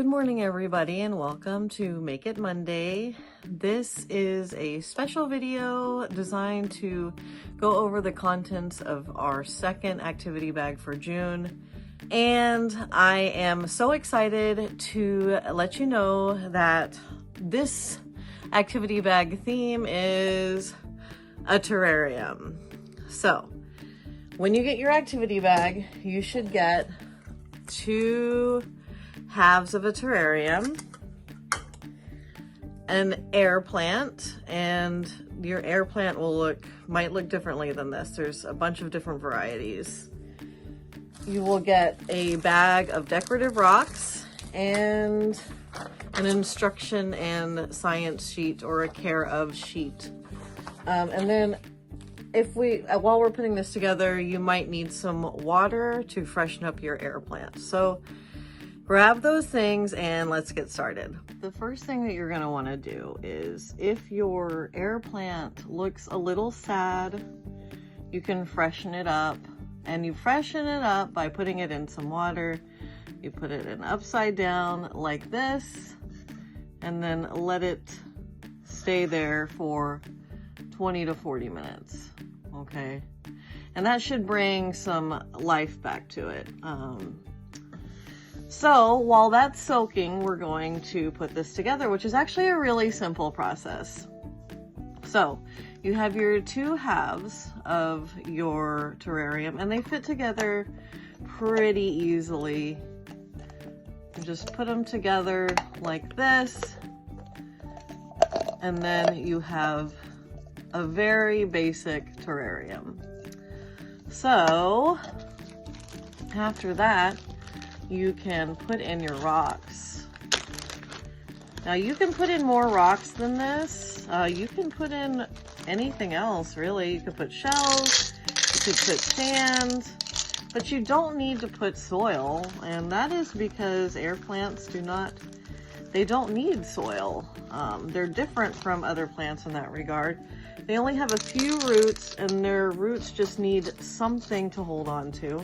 morning, everybody, and welcome to Make It Monday. This is a special video designed to go over the contents of our second activity bag for June. And I am so excited to let you know that this activity bag theme is a terrarium. So when you get your activity bag, you should get two halves of a terrarium, an air plant, and your air plant might look differently than this. There's a bunch of different varieties. You will get a bag of decorative rocks and an instruction and science sheet or a care of sheet. And then while we're putting this together, you might need some water to freshen up your air plant. So grab those things and let's get started. The first thing that you're going to want to do is, if your air plant looks a little sad, you can freshen it up. And you freshen it up by putting it in some water. You put it in upside down like this, and then let it stay there for 20 to 40 minutes. Okay. And that should bring some life back to it. So while that's soaking, we're going to put this together, which is actually a really simple process. So you have your two halves of your terrarium and they fit together pretty easily. You just put them together like this, and then you have a very basic terrarium. So after that, you can put in your rocks. Now you can put in more rocks than this. You can put in anything else, really. You could put shells, you could put sand, but you don't need to put soil. And that is because air plants they don't need soil. They're different from other plants in that regard. They only have a few roots, and their roots just need something to hold on to.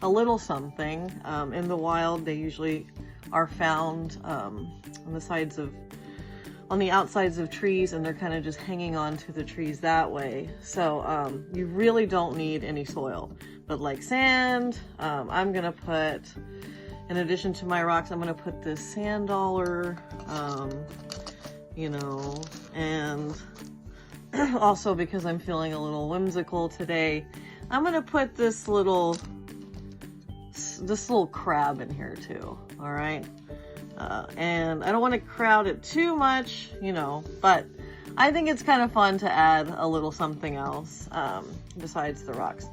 A little something. In the wild, they usually are found on the outsides of trees, and they're kind of just hanging on to the trees that way. So you really don't need any soil. But like sand, I'm gonna put, in addition to my rocks, I'm gonna put this sand dollar, and also because I'm feeling a little whimsical today, I'm gonna put this little crab in here too. All right. And I don't want to crowd it too much, but I think it's kind of fun to add a little something else besides the rocks.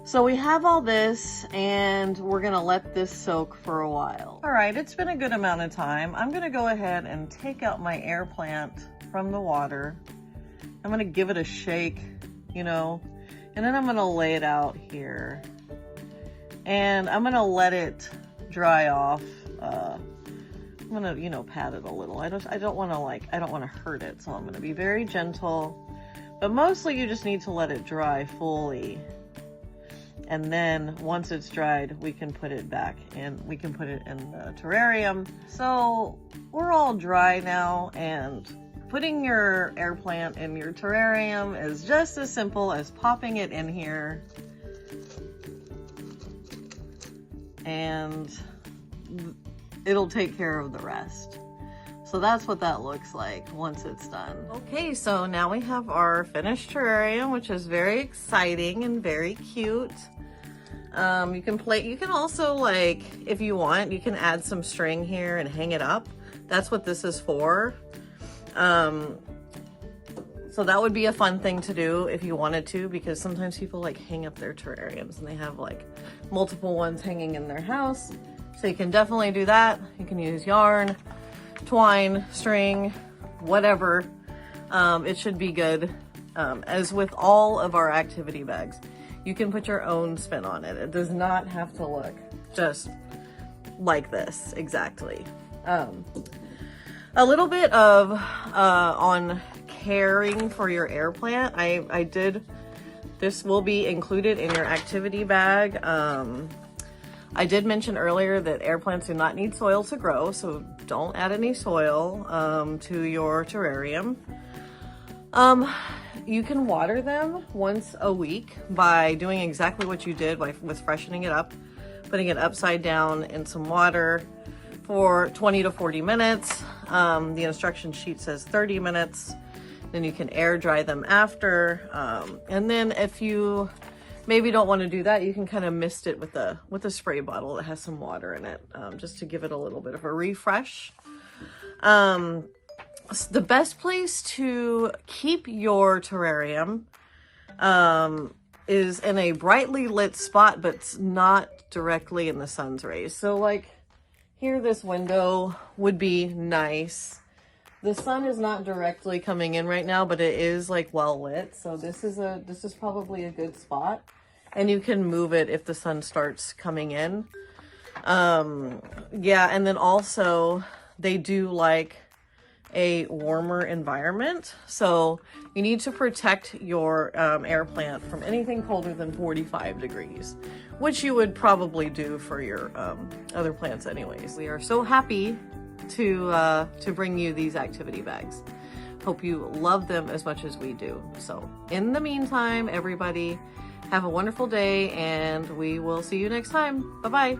So we have all this, and we're going to let this soak for a while. All right, it's been a good amount of time. I'm going to go ahead and take out my air plant from the water. I'm going to give it a shake, and then I'm going to lay it out here. And I'm going to let it dry off. I'm gonna, pat it a little. I don't want to hurt it, so I'm gonna be very gentle. But mostly you just need to let it dry fully. And then once it's dried, we can put it back in. We can put it in the terrarium. So we're all dry now, and putting your air plant in your terrarium is just as simple as popping it in here. And it'll take care of the rest. So that's what that looks like once it's done. Okay, so now we have our finished terrarium, which is very exciting and very cute. You can also, if you want, you can add some string here and hang it up. That's what this is for. So that would be a fun thing to do if you wanted to, because sometimes people hang up their terrariums and they have multiple ones hanging in their house. So you can definitely do that. You can use yarn, twine, string, whatever. It should be good. As with all of our activity bags, you can put your own spin on it. It does not have to look just like this exactly. A little bit of on caring for your air plant. This will be included in your activity bag. I did mention earlier that air plants do not need soil to grow, so don't add any soil to your terrarium. You can water them once a week by doing exactly what you did with freshening it up, putting it upside down in some water for 20 to 40 minutes. The instruction sheet says 30 minutes. Then you can air dry them after. And then if you maybe don't want to do that, you can kind of mist it with a spray bottle that has some water in it, just to give it a little bit of a refresh. The best place to keep your terrarium is in a brightly lit spot, but it's not directly in the sun's rays. So like here, this window would be nice. The sun is not directly coming in right now, but it is like well lit. So this is probably a good spot, and you can move it if the sun starts coming in. Yeah, and then also they do like a warmer environment, so you need to protect your air plant from anything colder than 45 degrees, which you would probably do for your other plants anyways. We are so happy to bring you these activity bags. Hope you love them as much as we do. So in the meantime, everybody have a wonderful day, and we will see you next time. Bye-bye.